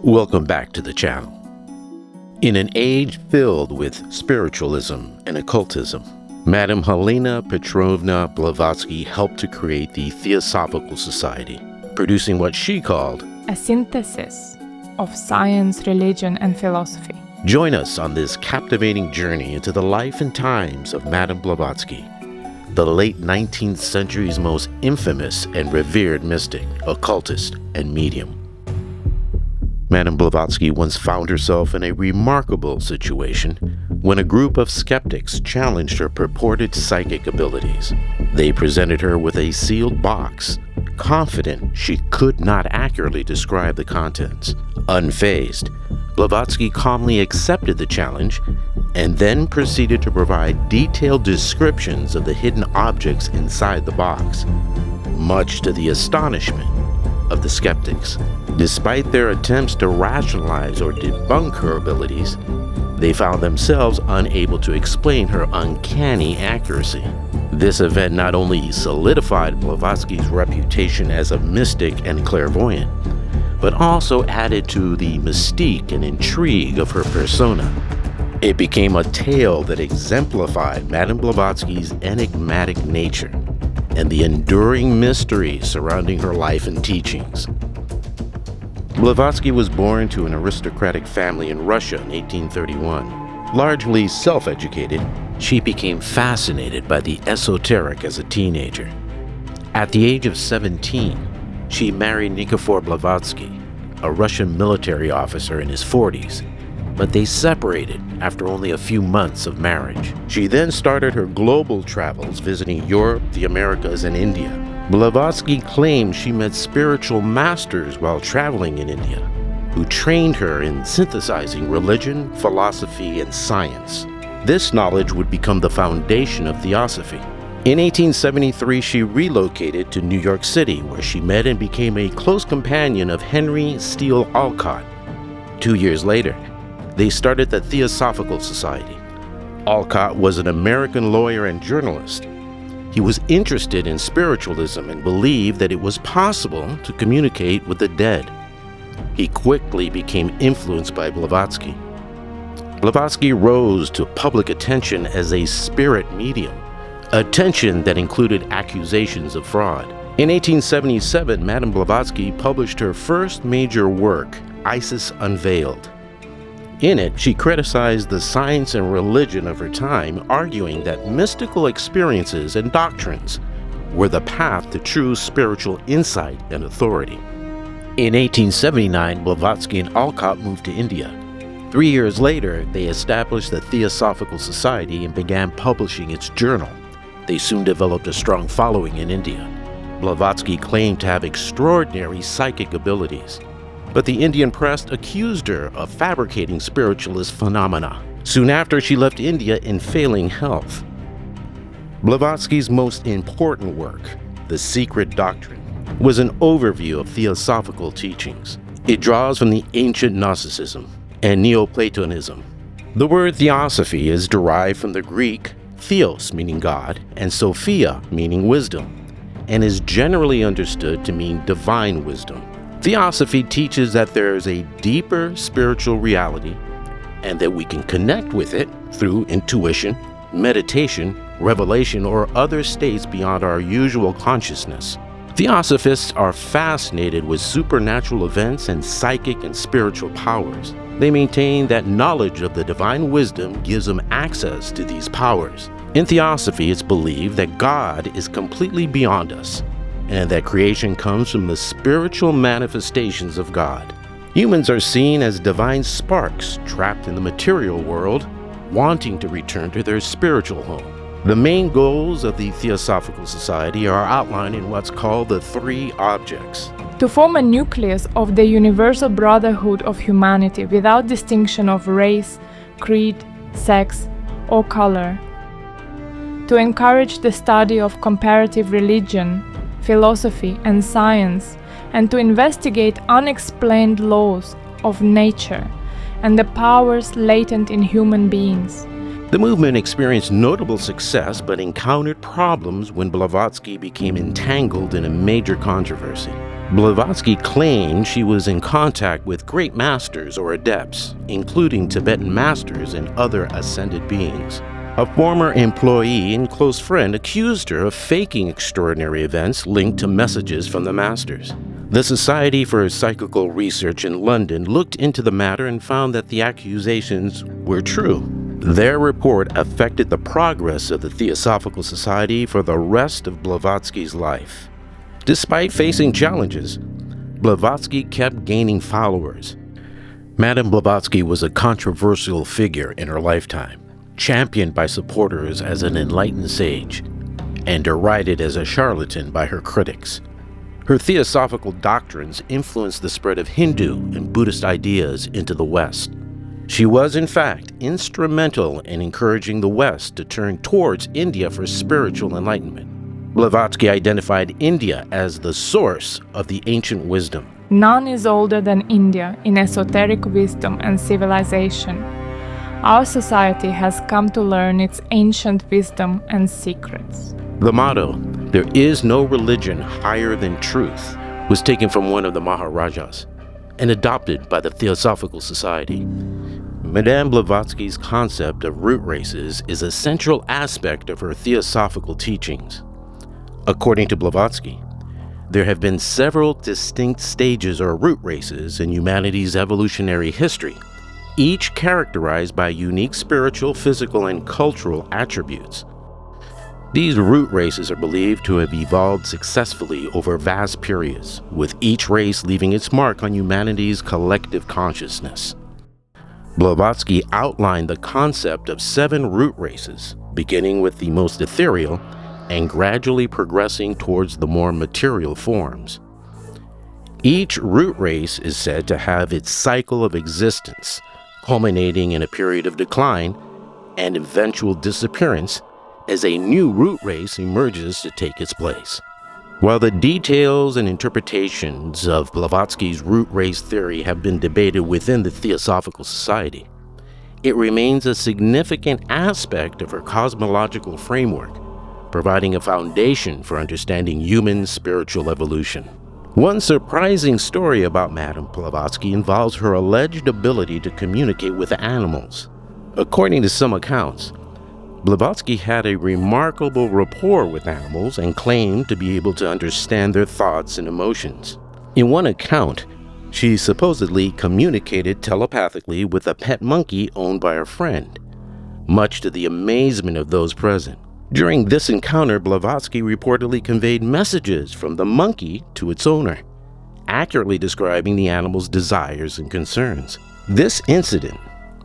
Welcome back to the channel. In an age filled with spiritualism and occultism, Madame Helena Petrovna Blavatsky helped to create the Theosophical Society, producing what she called a synthesis of science, religion, and philosophy. Join us on this captivating journey into the life and times of Madame Blavatsky, the late 19th century's most infamous and revered mystic, occultist, and medium. Madame Blavatsky once found herself in a remarkable situation when a group of skeptics challenged her purported psychic abilities. They presented her with a sealed box, confident she could not accurately describe the contents. Unfazed, Blavatsky calmly accepted the challenge and then proceeded to provide detailed descriptions of the hidden objects inside the box, much to the astonishment of the skeptics. Despite their attempts to rationalize or debunk her abilities, they found themselves unable to explain her uncanny accuracy. This event not only solidified Blavatsky's reputation as a mystic and clairvoyant, but also added to the mystique and intrigue of her persona. It became a tale that exemplified Madame Blavatsky's enigmatic nature and the enduring mystery surrounding her life and teachings. Blavatsky was born to an aristocratic family in Russia in 1831. Largely self-educated, she became fascinated by the esoteric as a teenager. At the age of 17, she married Nikifor Blavatsky, a Russian military officer in his 40s, but they separated after only a few months of marriage. She then started her global travels, visiting Europe, the Americas, and India. Blavatsky claimed she met spiritual masters while traveling in India, who trained her in synthesizing religion, philosophy, and science. This knowledge would become the foundation of Theosophy. In 1873, she relocated to New York City, where she met and became a close companion of Henry Steele Olcott. 2 years later, they started the Theosophical Society. Olcott was an American lawyer and journalist. He was interested in spiritualism and believed that it was possible to communicate with the dead. He quickly became influenced by Blavatsky. Blavatsky rose to public attention as a spirit medium, attention that included accusations of fraud. In 1877, Madame Blavatsky published her first major work, Isis Unveiled. In it, she criticized the science and religion of her time, arguing that mystical experiences and doctrines were the path to true spiritual insight and authority. In 1879, Blavatsky and Olcott moved to India. 3 years later, they established the Theosophical Society and began publishing its journal. They soon developed a strong following in India. Blavatsky claimed to have extraordinary psychic abilities, but the Indian press accused her of fabricating spiritualist phenomena. Soon after, she left India in failing health. Blavatsky's most important work, The Secret Doctrine, was an overview of theosophical teachings. It draws from the ancient Gnosticism and Neoplatonism. The word theosophy is derived from the Greek theos, meaning God, and sophia, meaning wisdom, and is generally understood to mean divine wisdom. Theosophy teaches that there is a deeper spiritual reality and that we can connect with it through intuition, meditation, revelation, or other states beyond our usual consciousness. Theosophists are fascinated with supernatural events and psychic and spiritual powers. They maintain that knowledge of the divine wisdom gives them access to these powers. In Theosophy, it's believed that God is completely beyond us, and that creation comes from the spiritual manifestations of God. Humans are seen as divine sparks trapped in the material world, wanting to return to their spiritual home. The main goals of the Theosophical Society are outlined in what's called the 3 objects. To form a nucleus of the universal brotherhood of humanity without distinction of race, creed, sex, or color. To encourage the study of comparative religion, philosophy, and science, and to investigate unexplained laws of nature and the powers latent in human beings. The movement experienced notable success but encountered problems when Blavatsky became entangled in a major controversy. Blavatsky claimed she was in contact with great masters or adepts, including Tibetan masters and other ascended beings. A former employee and close friend accused her of faking extraordinary events linked to messages from the masters. The Society for Psychical Research in London looked into the matter and found that the accusations were true. Their report affected the progress of the Theosophical Society for the rest of Blavatsky's life. Despite facing challenges, Blavatsky kept gaining followers. Madame Blavatsky was a controversial figure in her lifetime, championed by supporters as an enlightened sage, and derided as a charlatan by her critics. Her theosophical doctrines influenced the spread of Hindu and Buddhist ideas into the West. She was, in fact, instrumental in encouraging the West to turn towards India for spiritual enlightenment. Blavatsky identified India as the source of the ancient wisdom. None is older than India in esoteric wisdom and civilization. Our society has come to learn its ancient wisdom and secrets. The motto, "There is no religion higher than truth," was taken from one of the Maharajas and adopted by the Theosophical Society. Madame Blavatsky's concept of root races is a central aspect of her theosophical teachings. According to Blavatsky, there have been several distinct stages or root races in humanity's evolutionary history, each characterized by unique spiritual, physical, and cultural attributes. These root races are believed to have evolved successfully over vast periods, with each race leaving its mark on humanity's collective consciousness. Blavatsky outlined the concept of 7 root races, beginning with the most ethereal and gradually progressing towards the more material forms. Each root race is said to have its cycle of existence, culminating in a period of decline and eventual disappearance as a new root race emerges to take its place. While the details and interpretations of Blavatsky's root race theory have been debated within the Theosophical Society, it remains a significant aspect of her cosmological framework, providing a foundation for understanding human spiritual evolution. One surprising story about Madame Blavatsky involves her alleged ability to communicate with animals. According to some accounts, Blavatsky had a remarkable rapport with animals and claimed to be able to understand their thoughts and emotions. In one account, she supposedly communicated telepathically with a pet monkey owned by a friend, much to the amazement of those present. During this encounter, Blavatsky reportedly conveyed messages from the monkey to its owner, accurately describing the animal's desires and concerns. This incident,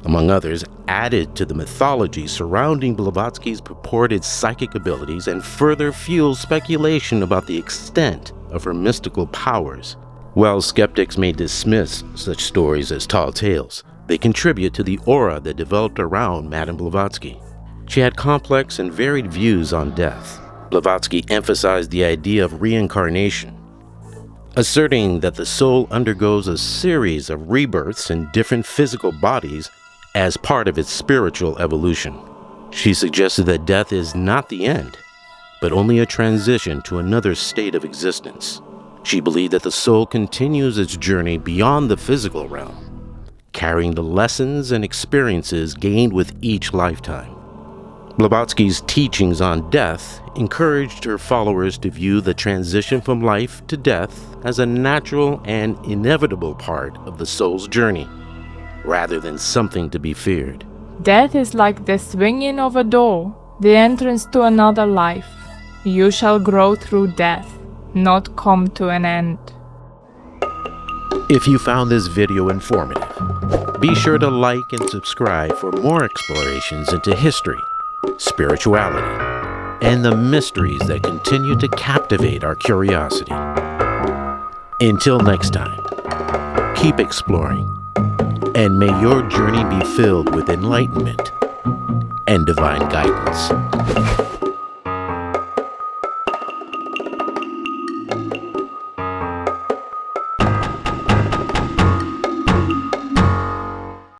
among others, added to the mythology surrounding Blavatsky's purported psychic abilities and further fueled speculation about the extent of her mystical powers. While skeptics may dismiss such stories as tall tales, they contribute to the aura that developed around Madame Blavatsky. She had complex and varied views on death. Blavatsky emphasized the idea of reincarnation, asserting that the soul undergoes a series of rebirths in different physical bodies as part of its spiritual evolution. She suggested that death is not the end, but only a transition to another state of existence. She believed that the soul continues its journey beyond the physical realm, carrying the lessons and experiences gained with each lifetime. Blavatsky's teachings on death encouraged her followers to view the transition from life to death as a natural and inevitable part of the soul's journey, rather than something to be feared. Death is like the swinging of a door, the entrance to another life. You shall grow through death, not come to an end. If you found this video informative, be sure to like and subscribe for more explorations into history, spirituality, and the mysteries that continue to captivate our curiosity. Until next time, keep exploring, and may your journey be filled with enlightenment and divine guidance.